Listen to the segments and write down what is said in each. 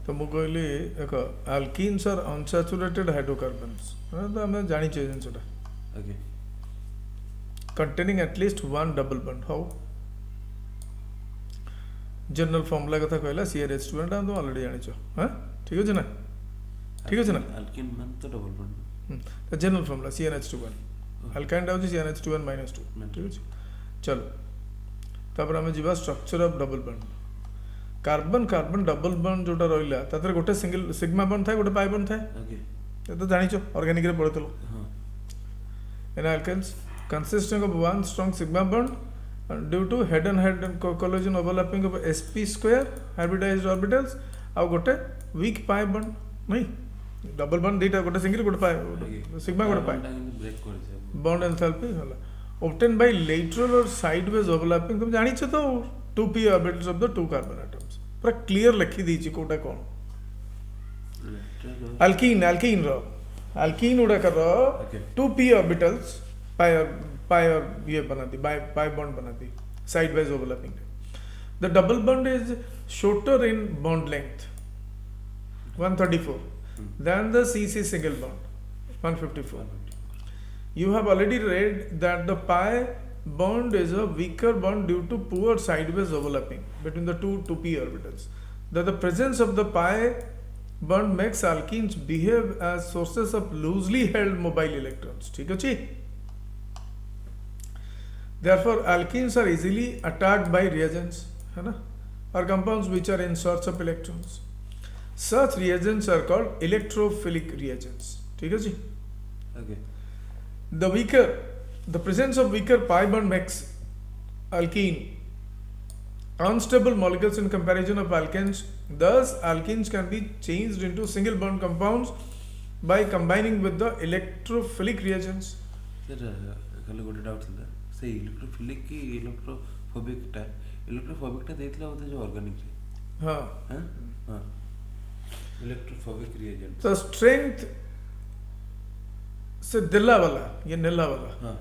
तो मु कहली देख अल्किन्स आर अनसैचुरेटेड हाइड्रोकार्बन्स तो आम जानी जिनसा okay containing at least one double bond how general formula कथा कहला CrH2 टा तो ऑलरेडी जानिछ हां ठीक अछि ना ठीक अछि ना अल्किन मान तो डबल बॉन्ड तो जनरल फॉर्मूला CrH2 अल्काइन टा CrH2 -2 ठीक अछि चलो तापर हम जीवा structure of double bond carbon carbon double bond जोटा रहला तातर गोटे सिंगल सिग्मा बॉन्ड थाए गोटे पाई बॉन्ड थाए ओके ये तो जानिछ ऑर्गेनिक रे पढतलो हां in alkanes consisting of one strong sigma bond due to head collision overlapping of sp square hybridized orbitals ଆଉ ଗୋଟେ weak pi bond नहीं double bond दीटा ଗୋଟେ single ଗୋଟେ pi sigma ଗୋଟେ pi ब्रेक कर छै bond enthalpy होला obtained by lateral or sideways overlapping तुम जानि छ तो 2p orbitals of the two carbon atoms पूरा क्लियर लिखि दी छी कोटा कोन alkene रो alkene उड़ा कर 2p orbitals pi और ये बनाती pi bond बनाती sideways overlapping the double bond is shorter in bond length 134 than the CC single bond 154 you have already read that the pi bond is a weaker bond due to poor sideways overlapping between the two 2p orbitals that the presence of the pi bond makes alkenes behave as sources of loosely held mobile electrons ठीक अछि therefore alkenes are easily attacked by reagents है ना or compounds which are in search of electrons such reagents are called electrophilic reagents ठीक अछि okay the presence of weaker pi bond makes alkene unstable molecules in comparison of alkanes. Thus, alkenes can be changed into single bond compounds by combining with the electrophilic reagents. Sir कल गोटे doubt था से electrophilic की इलेक्ट्रोफोबिक टा देतला होता जो organic रे हां हां इलेक्ट्रोफोबिक रिएजेंट तो स्ट्रेंथ से दिला वाला ये नीला वाला हां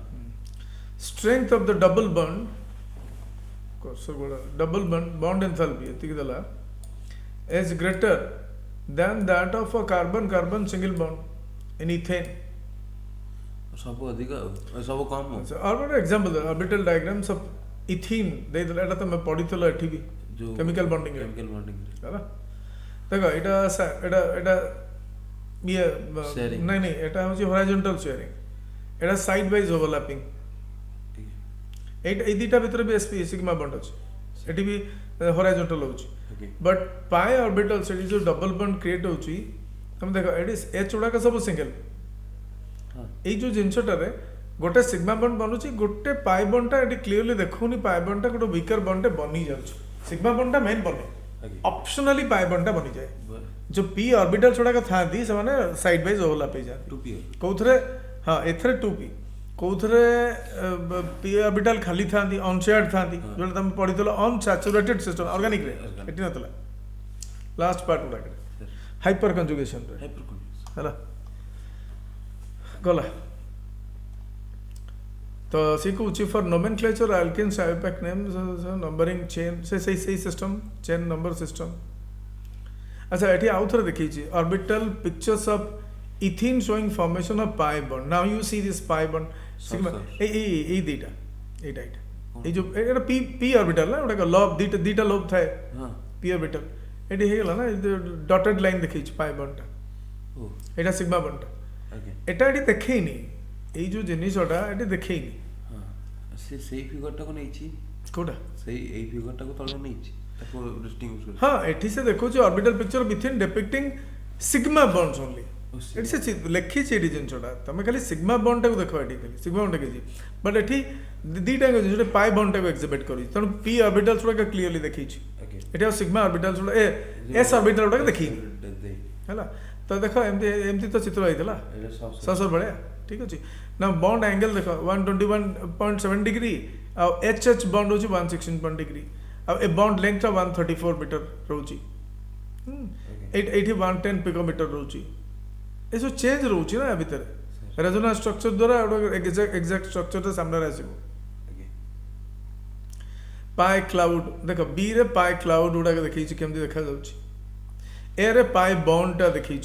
strength of the double bond double bond enthalpy etikidala is greater than that of a carbon carbon single bond in ethane सब अधिक सब कम और one example orbital diagrams of ethene दे दला एटा तो मैं पढितलो एठी भी जो chemical bonding है देखो एटा ये नहीं एटा होची horizontal sharing एटा side wise overlapping ए दीटा भीतर भी sp सिग्मा बॉन्ड अछि एटी भी हॉरिजॉन्टल होछि बट पाई ऑर्बिटल सेडी जो डबल बॉन्ड क्रिएट होछि हम देखो एटी एच उडा का सब सिंगल हां ए जो जिंसटा रे गोटे सिग्मा बॉन्ड बनुछि गोटे पाई बॉन्ड ता एटी क्लियरली देखोनी पाई बॉन्ड ता गोटे वीकर बॉन्ड बनी जाउछि सिग्मा बॉन्ड ता मेन बने ऑप्शनली पाई बॉन्ड ता बनी जाए जो p ऑर्बिटल छोड़ा का थांती से माने साइड वाइज ओवरलैप हे जाती 2p कोथरे हां एथरे 2p कोथरे p ऑर्बिटल खाली थांती अनशेयर्ड थांती जो तम पढितलो अनसैचुरेटेड सिस्टम ऑर्गेनिक रे एटी नतला लास्ट पार्ट उडा के हाइपर कंजुगेशन रे हला गला तो सी को उची for nomenclature alkenes IUPAC names numbering chain से सही सिस्टम चेन नंबर सिस्टम अच्छा एठी आउ थरे देखै छी orbital pictures of ethene showing formation of pi bond now you see this pi bond sigma ए दीटा ए जो एटा p ऑर्बिटल ना ओटा लोब दीटा लोब थाए हां p ऑर्बिटल एठी हे गेला ना डॉटेड लाइन देखै छी pi bond ता ओ एटा सिग्मा bond ओके एटा एठी देखैनी ए जो जिनिसटा एठी देखैनी हां से सेही फिगर टा को नै छी कोडा सेही ए फिगर टा को तळे नै छी ताको डिस्टिंग्विश कर हां एठी से देखो छी orbital picture within depicting sigma bonds only it's से लिखी छी रीजन छोटा तमे खाली सिग्मा बॉन्ड को देखो एठी खाली सिग्मा बॉन्ड के जी बट एठी दीटा को जे पाई बॉन्ड को एग्जिबिट करी तण p ऑर्बिटल छोटा का क्लियरली देखै छी ओके एठी सिग्मा ऑर्बिटल छोटा ए s ऑर्बिटल छोटा देखी हैला तो देखो एमती तो चित्र आइतला ससर बढिया ठीक अछि ना बॉन्ड एंगल देखो 121.7 डिग्री आ hh बॉन्ड होची 116 degree uh a bond length 134 metre रहउची एठी 110 पिकोमीटर रहउची एसो चेंज रहउची ना भीतर रेजोनेंस स्ट्रक्चर द्वारा एग्जैक्ट स्ट्रक्चर तो सामने आसीबो पाई क्लाउड देखो बी रे पाई क्लाउड उडा के देखै छी केमती देखा जाउची ए रे पाई बॉन्ड टा देखी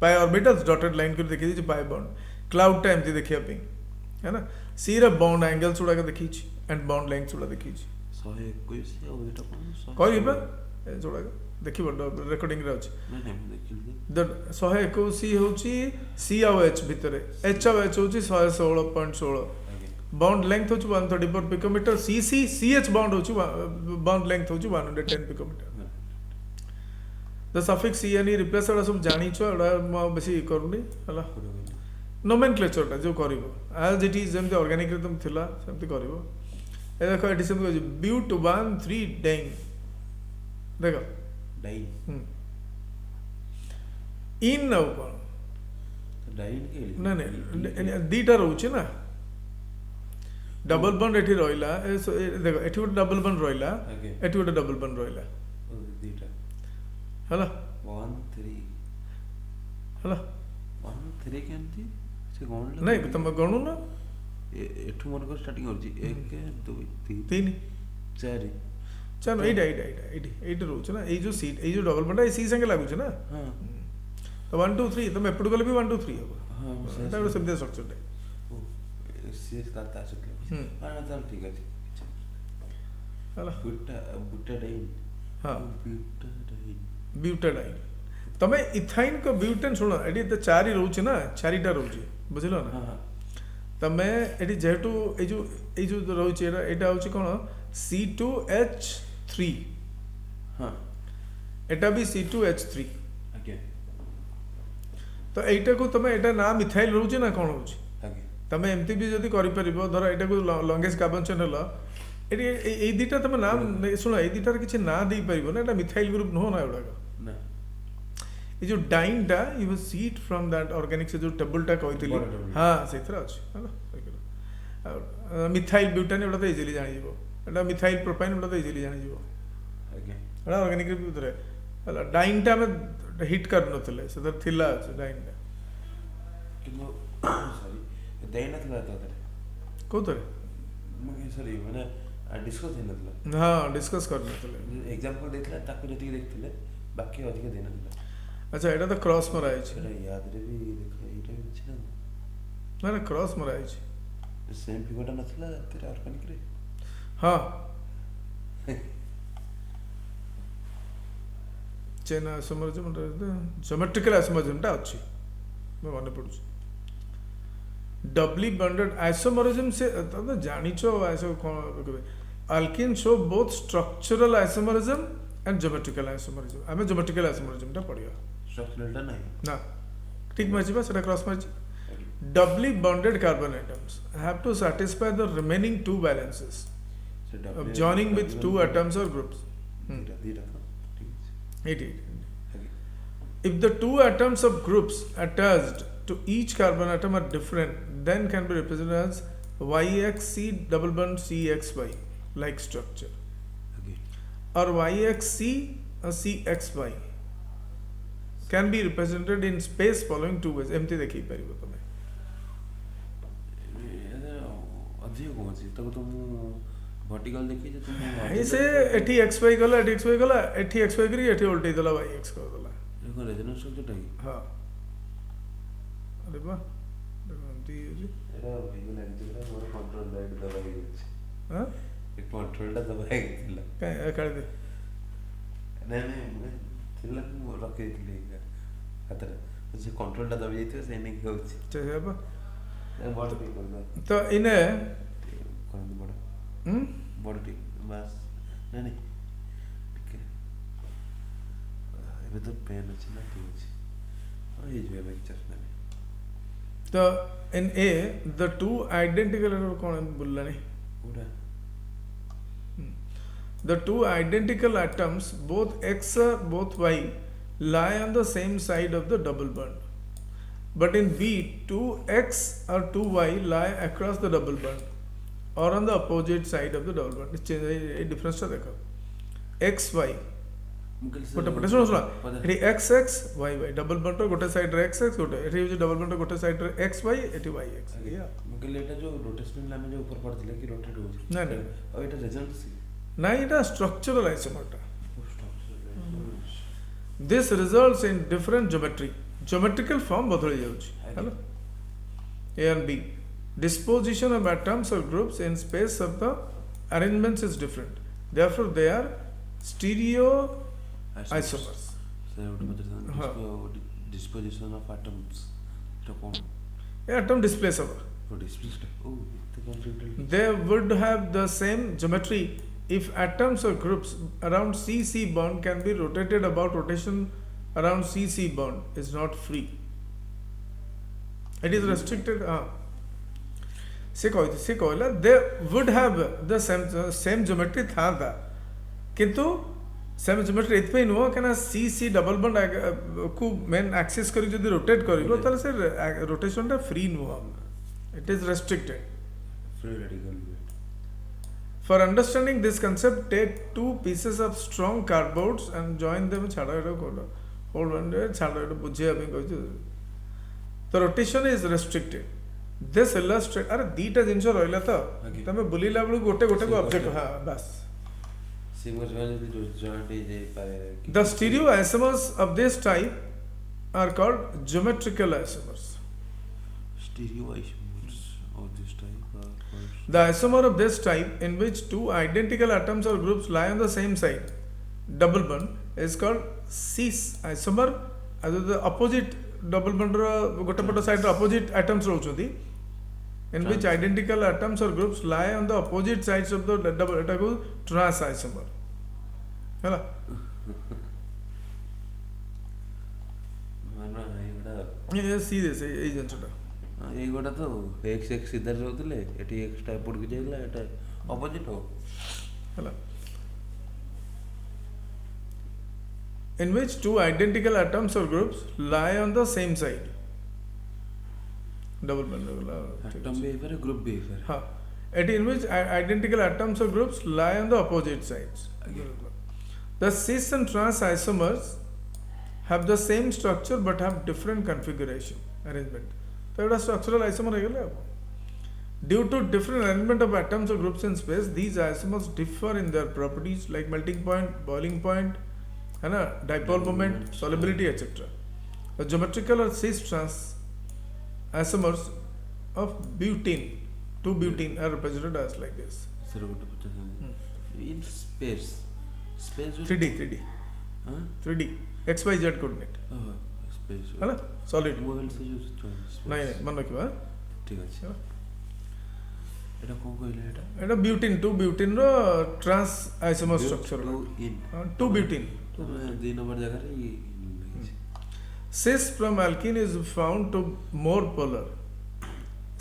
पाई ऑर्बिटल्स डॉटेड लाइन कर देखी पाई बॉन्ड क्लाउड टा एमती देखिया पे है ना सी रे बॉन्ड एंगल्स गुड़ा देखी एंड बॉन्ड लेंथ गुड़ा देखी 121 ଆଉ ଏଟା କଣ କହିବା ଏ ଯୋଡା ଦେଖିବ ରେକର୍ଡିଂ ରେ ଅଛି ନାଇଁ ନାଇଁ ମୁଁ ଦେଖିଲି ଦ 121 ହଉଛି सी ଆଉ H ଭିତରେ H ଆଉ H ହଉଛି 116.16 बॉन्ड लेंथ हूँ 134 पिकोमीटर CH बॉन्ड हूँ बॉन्ड लेंथ हूँ 110 picometre the suffix C N replace एटा सब जानिछ एटा म बेसी करूनी हला नोमेनक्लेचर टा जो करिवो आज इट इज जेमते ऑर्गेनिक रे तुम थिला सेमते करिवो ए देखो एटी सेम कहै ब्यूट 13 डाइन देखो डाइन इन न कोन डाइन के ना नहीं दीटा रहउछि ना डबल बॉन्ड एठी रहिला देखो एठी ଗୋଟେ डबल बॉन्ड रहिला एठी ଗୋଟେ डबल बॉन्ड रहिला दीटा हला 1 3 हला 1 3 केमती से गण नहीं तुम गणु ना एठू मन को स्टार्टिंग होची 1 2 3 4 चलो एट रोच ना ए जो सीट ए जो डबल बॉन्ड ए सी संगे लागु छ ना हां तो 1 2 3 तुम एपड गले भी 1 2 3 हो हां एटा ଗୋଟେ ସେମିତି स्ट्रक्चर ଟେ सी करता सकले हां चल ठीक है हला बुटा डाइन हां बुटाडाइन ब्यूटाडाइन तमे इथाइन को ब्यूटेन सुनो एटी त चारि रहउछि ना चारिटा रहउछि बुझिलो ना हां तमे एटी जेटू ए जो रहउछि एटा होछि कोन C2H3 हां एटा भी C2H3 ओके तो एटा को तमे एटा नाम मिथाइल रहउछि ना कोन होछि ओके तमे एमती भी जदी करि परिबो धर एटा को लॉन्गेस्ट कार्बन चेन हला एटी ए दीटा तमे नाम सुनो ए दीटा रे किछि ना देई परिबो ना एटा मिथाइल ग्रुप न हो ना एडा ना ये जो डाइन टा you will see it from that organic से जो टेबल टा कहतिली हां सेथरा अछि हला मिथाइल ब्यूटेन एटा तो इजीली जानि जिवो एटा मिथाइल प्रोपाइन एटा तो इजीली जानि जिवो ओके एटा ऑर्गेनिक रे उतरे हला डाइन टा में हिट कर नथले से थिला डाइन टा किनो सॉरी डाइन नथला त कोतरे मगे सॉरी माने डिस्कस हे नथला हां डिस्कस कर नथले एग्जांपल देथला ताको जति देखथिले बाकी अधिक देना दिला अच्छा एटा तो क्रॉस मराइ छै एटा याद रे भी देखो एटा छै ना ना क्रॉस मराइ छै सेम फिगरटा नथला तेरा ऑर्गेनिक रे हां चेन आइसोमरिज्म ज्योमेट्रिकल आइसोमरिज्म टा अछि मैं माने पडुछ डबली बॉन्डेड आइसोमरिज्म से तो जानिछो iso alkene show both structural isomerism and geometrical isomerism हमें ज्योमेट्रिकल आइसोमरिज्म टा पढ़िया स्ट्रक्चरल नहीं ना ठीक मरजिबा सेटा क्रॉस मरजी doubly bonded carbon atoms have to satisfy the remaining two balances of joining with two atoms or groups if the two atoms of groups attached to each carbon atom are different then can be represented as YXC double bond CXY like structure or YXC or CXY can be represented in space following two ways एमती देखि परिबो तमे अधिक कोछि तब तो मु vertical देखि जे तुम ऐसे एठी XY गला एठी XY गला एठी XY करी एठी उल्टी दला YX कर दला देखो रेजोनेंस स्ट्रक्चर टाइम हां अरे वाह देखो एमती होजी एरा भाई लाग जेला मोर कंट्रोल लाइट दबा हे छै हां एक कंट्रोल टा दबा हे थिला काय काढ दे नहीं थिला मु रखे थिले हातरे से कंट्रोल टा दबा जाइतो से नहीं कहउछि चले बा बड़ पे कर तो इने कोन बड़ बड़ ठीक बस नहीं ठीक है एबे तो पेन अछि ना ठीक अछि और ये जो लेक्चर ना तो in A the two identical कौन बोलला नहीं पूरा the two identical atoms both X or both Y lie on the same side of the double bond but in B 2X or 2Y lie across the double bond or on the opposite side of the double bond ये difference टा देखो XY गोटे पटे सुनो सुनो एठी XX YY double bond रो गोटे side रे XX गोटे एठी जे डबल बॉन्ड रो गोटे साइड रे XY एठी YX या मुकेल एटा जो रोटेशनल लाइन जो ऊपर पड़थिले कि रोटेट होछि ना ना और एटा रिजल्ट सी ना एटा स्ट्रक्चरल आइसोमर टा This results in different geometrical form बदल जाउछि हैला A and B. Disposition of atoms or groups in space of the arrangements is different. Therefore, they are stereo isomers. Disposition of atoms. Atom displace over. They would have the same geometry if atoms or groups around CC bond can be rotated about rotation around CC bond is not free. It is restricted. से कहला they would have the same geometry था किंतु same geometry एथपे नुह कना C double bond को main access करी जदी rotate करिवो ताले से रोटेशन टा फ्री नुह it is restricted free radical for understanding this concept take two pieces of strong cardboards and join them छाडा एडो कोलो होल्ड वन छाडा एडो बुझिया पे कहू the rotation is restricted this illustrate अरे दीटा जिंस रहला तो तमे बुलीला बळु गोटे गोटे को ऑब्जेक्ट हां बस The stereoisomers of this type are called geometrical isomers. Stereoisomers of this type are called. The isomer of this type, in which two identical atoms or groups lie on the same side, double bond, is called cis isomer. As the opposite double bond gote poto side opposite atoms rohuchoti, in which identical atoms or groups lie on the opposite sides of the double eta ko trans isomer. Hello. See this ei jinchota ei goda to x idhar rothile eti x टा एपट के जाइला एटा opposite हो hello in which two identical atoms or groups lie on the same side double bond atom भी है group भी है हाँ in which identical atoms or groups lie on the opposite sides. The cis and trans isomers have the same structure but have different configuration arrangement. So it is structural isomer regale. Due to different arrangement of atoms or groups in space, these isomers differ in their properties like melting point, boiling point, and dipole moment, solubility, etc. The geometrical or cis trans isomers of butene, 2-butene are represented as like this. In space 3D 3D XYZ coordinate space है ना solid mobile से use नहीं मन रखिबा ठीक अछि एटा कोन कहले एटा butene 2-butene row trans isomer structure 2-butene the number जगह रे cis from alkene is found to more polar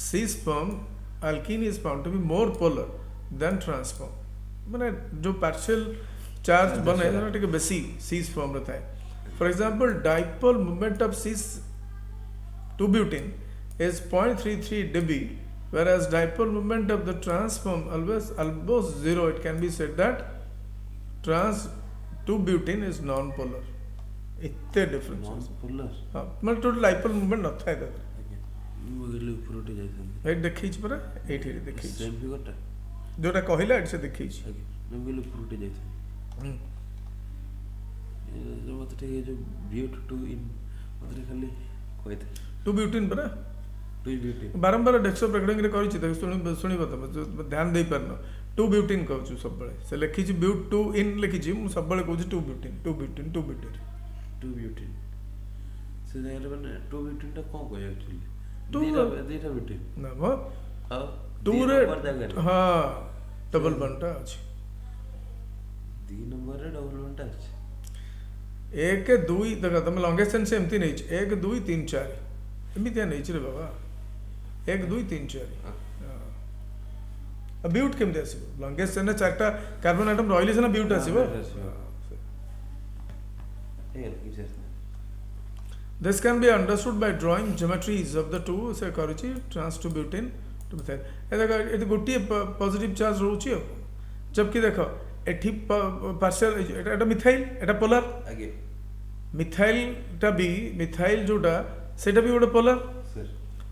cis from alkene is found to be more polar than trans form माने जो पार्शियल चार्ज बने ना टिके बेसी cis form रहता है for example dipole moment of cis 2-butene is 0.33 dB whereas dipole moment of the trans form almost zero. It can be said that trans 2-butene is non-polar. इतने difference non-polar हाँ मतलब total dipole moment नथा है दादा मोगले ऊपर उठे जाइछन एक देखिछ परा एठी देखिछ सेम फिगरटा जोटा कहिला एट से देखिछ मोगले ऊपर उठे जाइछन जो मत ये जो ब्यूट टू इन मतलब खाली कहते 2-butene परा 2-butene बारंबार डेस्कटॉप रेकॉर्डिंग रे करिछि त सुनि बता ध्यान दे परनो 2-butene कहछु सब बळे से लिखिछि ब्यूट टू इन लिखिछि मु सब बळे कहछु 2-butene 2-butene से जाइले माने 2-butene टा कोन कह एक्चुअली दीटा butene ना वो हां 2 रे हां डबल बॉन्ड टा अछि 2 नंबर रे डबल बॉन्ड टा अछि 1 2 देखा तुम लॉन्गेस्ट सेंस एमती नहीं 1 2 3 4 एमती नहीं रे बाबा 1 2 3 4 ब्यूट केमते आसीबो लॉन्गेस्ट सेंस चारटा कार्बन एटम रहिले सना ब्यूट आसीबो This can be understood by drawing geometries of the two से करूची trans 2-butene to methyl ए देखो ए गोटी पॉजिटिव चार्ज रहउची जबकि देखो एठी पार्शियल एटा मिथाइल एटा पोलर आगे मिथाइल टा भी मिथाइल जोटा सेटा भी गोटे पोलर सर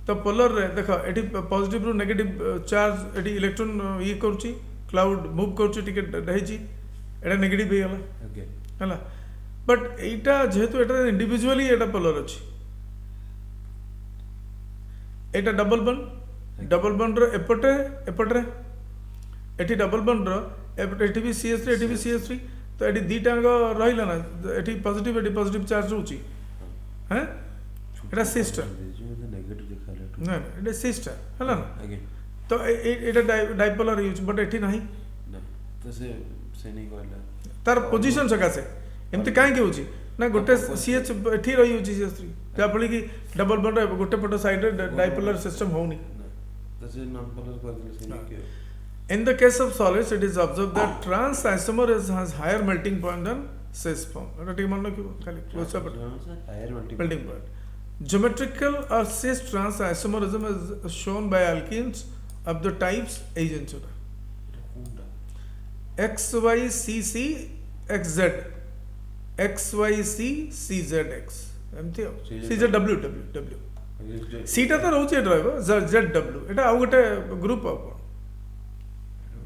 तो पोलर रे देखो एठी पॉजिटिव रु नेगेटिव चार्ज एठी इलेक्ट्रॉन ये करूची क्लाउड मूव करूची टिके रहिची एटा नेगेटिव हे गला ओके हला बट एटा जेहेतु एटा इंडिविजुअली एटा पोलर अछि एटा डबल बॉन्ड रो एपटे एठी डबल बॉन्ड रो एटी भी CH3 एटी भी CH3 तो एटी दी टांग रहिला ना एटी पॉजिटिव चार्ज होची हैं एटा सिस्टर नेगेटिव दिखाले ना एटा सिस्टर हला ना आगे तो एटा डाइपोलर यूज बट एठी नहीं ना तो से नहीं कहला तार पोजीशन सकासे एमती काहे के होची ना गोटे CH एठी रही होची CH3 जा फली कि डबल बॉन्ड गोटे पट साइड रे डाइपोलर सिस्टम होनी तो से नॉन पोलर कर दिले से नहीं के In the case of solids, it is observed that trans isomer has higher melting point than cis form. That is one higher melting point. Geometrical or cis trans isomerism is shown by alkenes of the types agents. XYCC XZ XYCCZX. CZW. C टा तो रोचे driver ZW. एटा आउ गोटे group of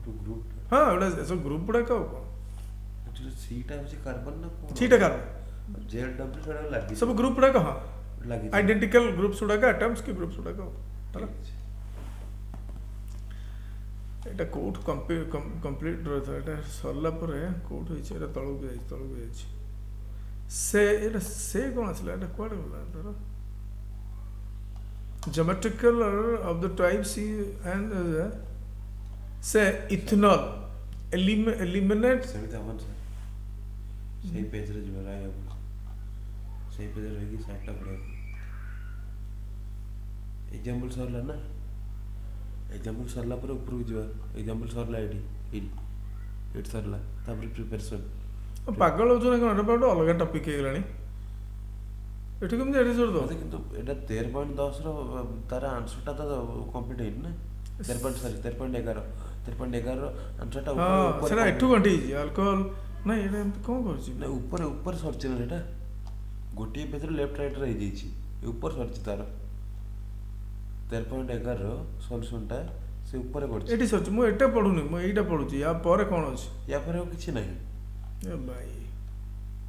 group हाँ एटा सब group गुडा का actually सीटा होची कार्बन ना कोन सीटा कार्बन ZW छडा लागी सब ग्रुप गुडा का हां लागी आइडेंटिकल ग्रुप्स गुडा का एटम्स के ग्रुप्स गुडा का हला एटा कोड कंप्लीट रहता एटा सरला परे कोड होई छै एटा तळु भी छै से कोन असला एटा कोड बोला तर geometrical of the type C and say ethanol eliminate सभी तमन से सही पेज रे जरा आया सही पेज रे की साइड ला पड़े एग्जांपल सरला ना एग्जांपल सरला पर ऊपर जीवा एग्जांपल सरला एडी सरला तापर प्रिपरेशन पागल हो जो ना कोन अलग टॉपिक हे गलानी एठी कम जे जोड़ दो किंतु एटा 13.10 रो तार आंसर ता तो कंप्लीट है ना 13.11 रो आंसर ता ऊपर सेना एठू गंठी अल्कोहल नहीं एटा कोन करछि ना ऊपर सर्च ना एटा गोटी पेज रो लेफ्ट राइट रे जाई छी ऊपर सर्च तार 13.11 रो सॉल्यूशन ता से ऊपर करछि एठी सर्च मु एटा पढुनी मु एटा पढुछि या पर कोन अछि या पर किछि नहीं ए भाई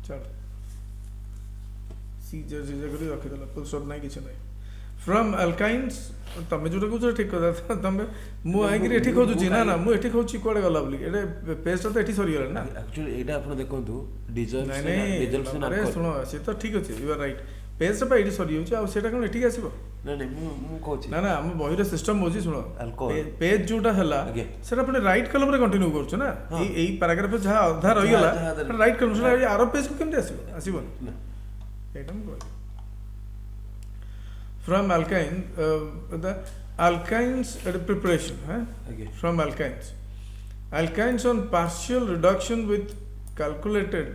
चल सी जे करी रखि देला फुल स्टॉप नहीं किछ नहीं फ्रॉम अल्काइन्स तमे जोटा कुछ ठीक करा तमे मु आइ कि एठी खोजु छी ना मु एठी खोजु कोडे गला बोली एटे पेस्ट तो एठी सरी गेला ना एक्चुअली एटा आपण देखंतु डिजल्ट से अरे सुनो से तो ठीक अछि यू आर राइट पेस्ट पे एठी सरी होछि आ सेटा कोन एठी आसीबो ना नहीं मु कहछि ना हम बहिर सिस्टम होछि सुनो अल्कोहल पेज जोटा हला सेटा आपण राइट कलम रे कंटिन्यू करछु ना एई पैराग्राफ जहा आधा रहि गेला राइट कलम से आरो पेज को केमते आसीबो ना from alkyne the alkynes at preparation from alkynes on partial reduction with calculated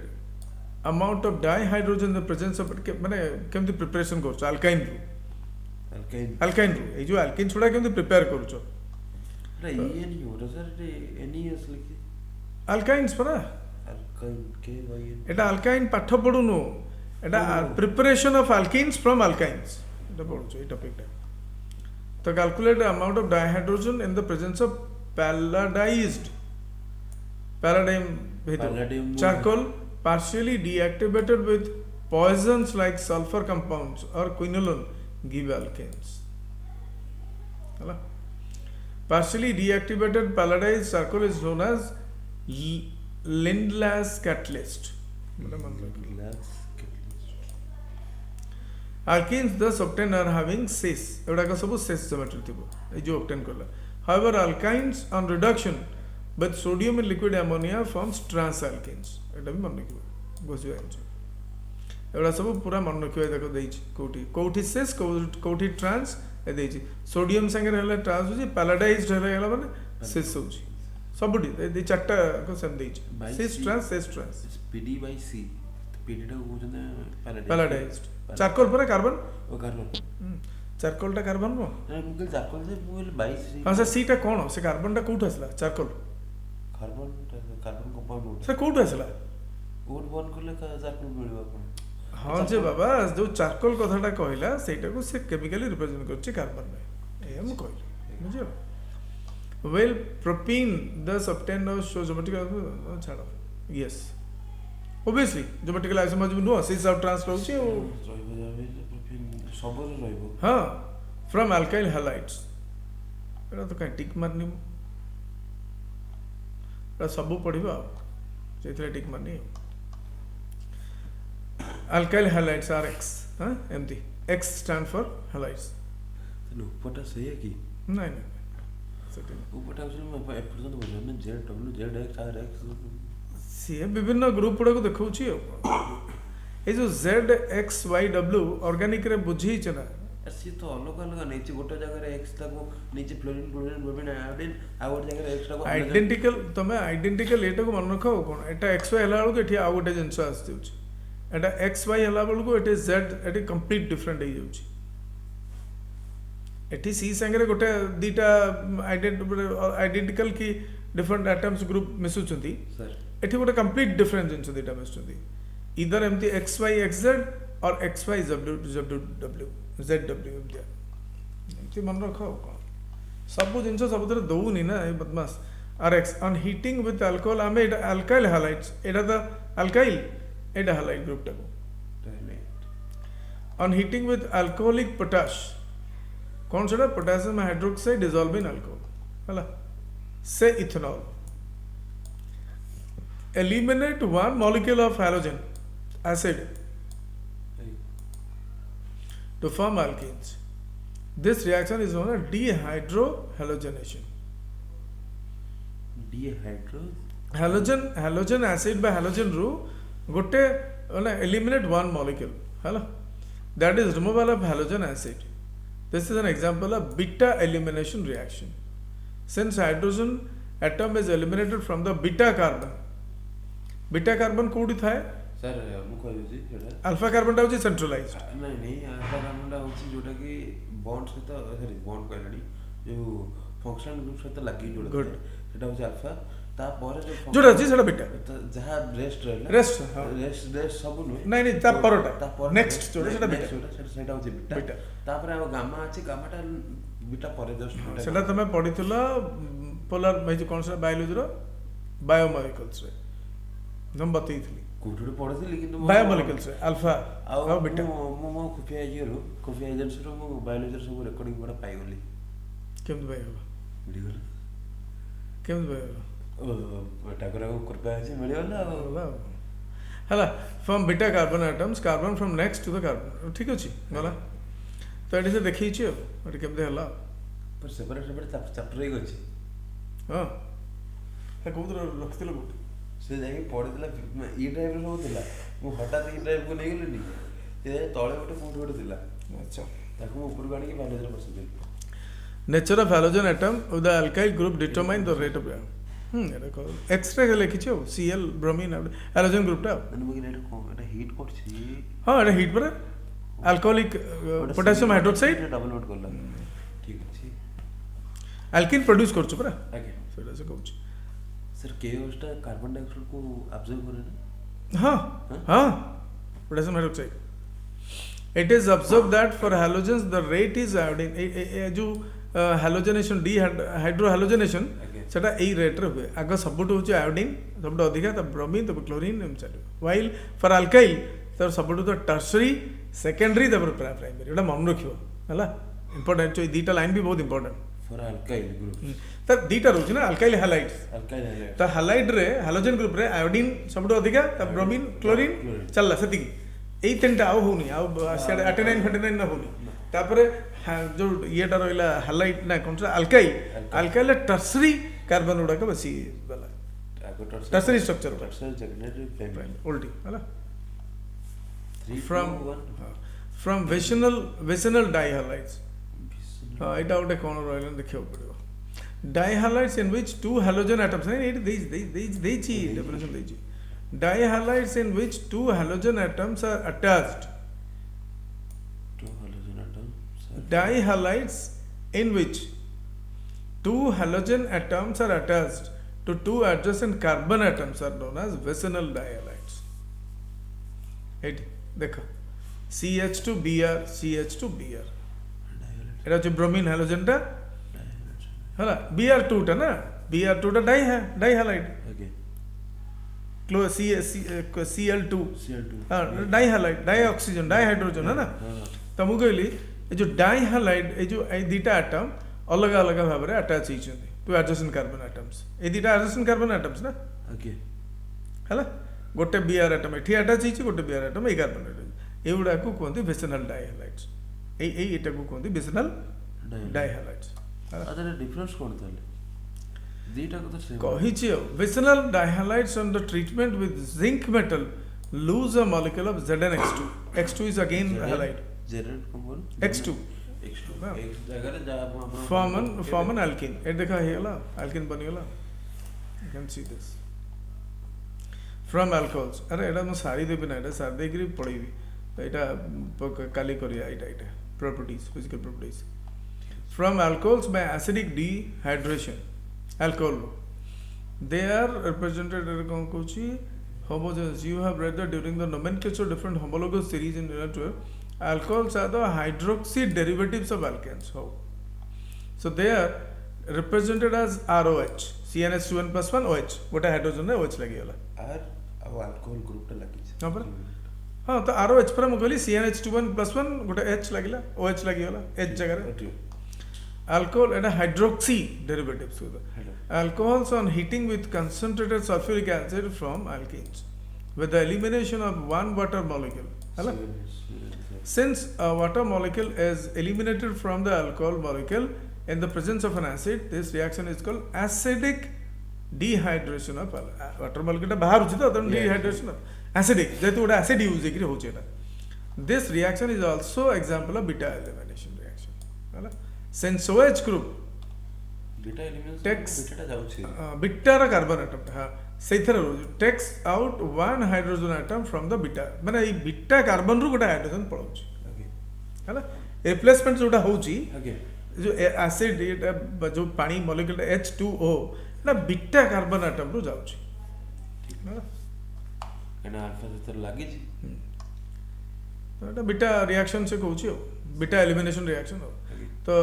amount of dihydrogen in the presence of माने केमति प्रिपरेशन करछ alkyne रू ए जो alkyne छोड़ा केमति प्रिपेयर करछ रे ये नहीं हो रहा सर एनईएस लिखि alkynes परा alkyne के भाई एटा alkyne पाठ पढुनु एटा preparation of alkenes from alkynes Etah पढुछ A topic टा तो calculate the amount of dihydrogen in the presence of paradigm charcoal partially deactivated with poisons like sulfur compounds or quinolone give alkanes hala partially deactivated palladized charcoal is known as Lindlas catalyst alkenes thus obtained are having cis एवडा का सब cis geometry थिबो ए जो obtain करला however alkynes on reduction with sodium in liquid ammonia forms trans alkenes एटा भी मन रखिबो गोसी आइछ एवडा सब पूरा मन रखिबो देखो देइछ कोठी cis कोठी trans ए देइछ सोडियम संगे रहला trans होची पैलाडाइज्ड रहला माने cis होची सबडी ए चारटा को सेम देइछ cis trans PD by C PD टा को पैलाडाइज्ड चारकोल पर कार्बन ओ कार्बन चारकोल टा कार्बन मो ना मुझे चारकोल से मुझे 22 हां से सी टा कोन से कार्बन टा कोठ आसला चारकोल कार्बन कंपाउंड से कोठ आसला कोड बन करले का चारकोल मिलबो अपन हां जे बाबा जो चारकोल कथाटा कहला सेटा को से केमिकली रिप्रेजेंट करछि कार्बन में एम कहले बुझियो well propene thus obtained of show geometric छाड़ो यस obviously जो vertical isomers नुह सी सब ट्रांस रहउची ରହିବ ଯାବେ ସବୁରେ ରହିବ हाँ from alkyl halides एटा तो कहीं टिक मारनी एटा सब पढ़िबा सेथिरे टिक मारनी alkyl halides are X हाँ एमती X stand for halides उपटा सही है कि नहीं नहीं उपटा उसने मैं एप्रोच बोल रहा Z W Z X R X C विभिन्न ग्रुप गुड़ा को देखौची ए जो Z X Y W organic रे बुझी छना सी तो अलग अलग नहीं गोटे जगह एक्स ताको नीचे फ्लोरीन क्लोरीन ब्रोमीन आयोडीन आ गोटे जगह एक्स ताको आइडेंटिकल तमे आइडेंटिकल एटा को मन रखो कोन एटा एक्स वाई हला बेलको एठी आ गोटे जिंस आस्ति होची एटा एक्स वाई हला बेलको एटे जेड एटी कंप्लीट डिफरेंट हे जाउची एटी सी संगे गोटे दीटा आइडेंटिकल की डिफरेंट एटम्स ग्रुप मिसुचंती सर एठी गोटे कंप्लीट डिफरेंट जिंस दीटा मिसुचंती इधर एमती एक्स वाई एक्स जेड और X Y Z W Z W एमती मन रखो सब जिन सब दौनी ना ये बदमाश R X on heating with alcohol आम अल्काइल हालाइट्स एटा तो अल्काइल एटा हालाइट ग्रुप टाको on heating with alcoholic potash कौन सा potassium hydroxide dissolve in alcohol हला से ethanol eliminate one molecule of halogen acid to form alkenes. This reaction is known as dehydrohalogenation. Halogen acid by halogen ru gote eliminate one molecule. Hello? That is removal of halogen acid. This is an example of beta elimination reaction. Since hydrogen atom is eliminated from the beta carbon कोडी थाए sir मु कहि छी सेटा alpha carbon टा होची centralised नहीं alpha carbon टा होची जोटा कि बॉन्ड से तो सॉरी बॉन्ड कहलाडी जो फंक्शनल ग्रुप से तो लागी जोड़ा सेटा होची अल्फा ता परे जोटा होची सेटा बीटा जहां रेस्ट रहला रेस्ट सब नु नहीं नहीं ता परटा नेक्स्ट जोटा सेटा बीटा सेटा होची बीटा ता परे आ गामा अछि गामा टा बीटा परे जस्ट सेटा तमे पढितलो पोलर मैं कोन सा बायोलॉजी रो बायोमोलिक्यूल्स रे हम बतैथली कोठुड पढितली किंतु बायोमोलिक्यूल्स रे अल्फा आ बीटा मो खुफिया जीरो खुफिया एजेंट्स रो मो बायोलॉजी सब रिकॉर्डिंग बड़ा पाई गली केम बाय होला मिली गला केम बाय होला ठाकुर को कृपा अछि मिली गला हला from beta carbon atoms carbon from next to the carbon ठीक अछि गला तो एडी से देखि छी एडी केम दे हला पर सेपरेट चैप्टर रे गछि हां हे कोदर रखतिलो गुट से जाई पढितला ई टाइप रो होतला मु हठात ई टाइप को नै गेलनी ए तळे गोटे कोठ गोटे दिला अच्छा ताको ऊपर गाणी के बायोलॉजी रे बसि nature of halogen atom with the alkyl group determine the rate of एटा को एक्सरे के लिखि छो Cl ब्रोमीन हैलोजन ग्रुप टा मन मगे एटा को एटा हीट करछि हां एटा हीट पर alcoholic potassium hydroxide double note करला ठीक अछि अल्कीन प्रोड्यूस करछु पर ओके सेटा से कहू सर केओस्टा कार्बन डाइऑक्साइड को ऑब्जर्व करे ना हाँ potassium hydroxide it is observe that for halogens the rate is iodine जो हैलोजनेशन हाइड्रोहैलोजनेशन सेटा एई रेट रे हुए आगे सबटो होची आयोडीन सबटो अधिका त ब्रोमीन त क्लोरीन एम चलो व्हाइल फॉर अल्काइल त सबटो तो टर्शरी सेकेंडरी त प्राइमरी एटा मन रखियो हला इंपोर्टेंट जो दीटा लाइन भी बहुत इंपोर्टेंट फॉर अल्काइल ग्रुप त दीटा रोज ना अल्काइल हैलाइड्स त हैलाइड रे हैलोजन ग्रुप रे आयोडीन सबटो अधिका त ब्रोमीन क्लोरीन चलला सेति एई तीनटा आउ होनी आउ एटेनाइन फेटेनाइन ना होनी तापरे जो येटा रहला हैलाइड ना कोन सा अल्काइल टर्सरी कार्बन उडा का बसी वाला टर्सरी स्ट्रक्चर उल्टी हला फ्रॉम वेसिनल डाइहैलाइड्स हां एटा उडे कोन रहला देखियो पड़ो dihalides in which two halogen atoms नहीं इट देची डेफिनेशन देची dihalides in which two halogen atoms are attached Dihalides in which two halogen atoms are attached to two adjacent carbon atoms are known as vicinal dihalides. It देखो CH2Br CH2Br এটা হচ্ছে bromine হ্যালোজেনটা হ্যাঁ Br2 টা না Br2 টা dihalide okay Cl2 Cl2 dihalide dioxygen dihydrogen है ना तो मुझे कहली ये जो डाई हालाइड ये जो ए दुटा आटम अलग अलग भाव में अटैच होती टू एडजेसेंट कार्बन एटम्स ये दुटा एडजेसेंट कार्बन एटम्स ना ओके है गोटे बीआर एटम ये अटैच होती गोटे बीआर एटम ये कार्बन एटम एगुड़ा को कहते विसेनल डाई हालाइड्स एटा को कहते vicinal dihalides other difference कौन ताले दीटा को तो सेम कहिछि vicinal dihalides on the treatment with zinc metal lose a molecule of Zn(X2). X2 is again halide. Zn कौन X2 एक जगह रे जा form an alkene ए देखा हेला alkene बनी गेला you can see this from alcohols अरे एडा म सारी देबी ना एडा सारी देकरी पढीबी तो एटा काली करिया एटा properties physical properties from alcohols by acidic dehydration alcohol they are represented homogeneous you have read that during the nomenclature different homologous series in unit 12 alcohols are the hydroxy derivatives of alkanes so they are represented as ROH CnH2n plus 1 OH गोटे hydrogen है OH लगी वाला are अब alcohol group टा लगी हां पर हां तो ROH पर हम कहली CnH2n plus 1 गोटे H लगिला OH लगी वाला H जगह रे alcohol and a hydroxy derivatives alcohols on heating with concentrated sulfuric acid from alkenes with the elimination of one water molecule hala since a water molecule is eliminated from the alcohol molecule in the presence of an acid this reaction is called acidic dehydration of water molecule bahar uchi to dehydration of acidic jetu oda acid use ekri hoche eta this reaction is also example of beta elimination reaction hala since OH group beta elements takes beta जाउछि beta रा carbon atom हां सेथर takes out one hydrogen atom from the beta माने ई beta carbon रु गोटा hydrogen पळौछि okay हैला replacement जोटा होउछि okay जो एसिड एटा जो पानी मॉलिक्यूल H2O ना बीटा कार्बन एटम रु जाउछि हैला एना अल्फा जतर लागि छी एटा बीटा रिएक्शन से कहउछि बीटा एलिमिनेशन रिएक्शन हो तो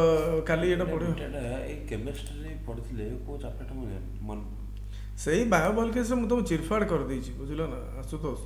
काली एटा पढियो ए केमिस्ट्री पढिले को चैप्टर मन सही बायोमॉलिक्यूल से मु तो चिरफाड़ कर देछि बुझलो ना आसुतोष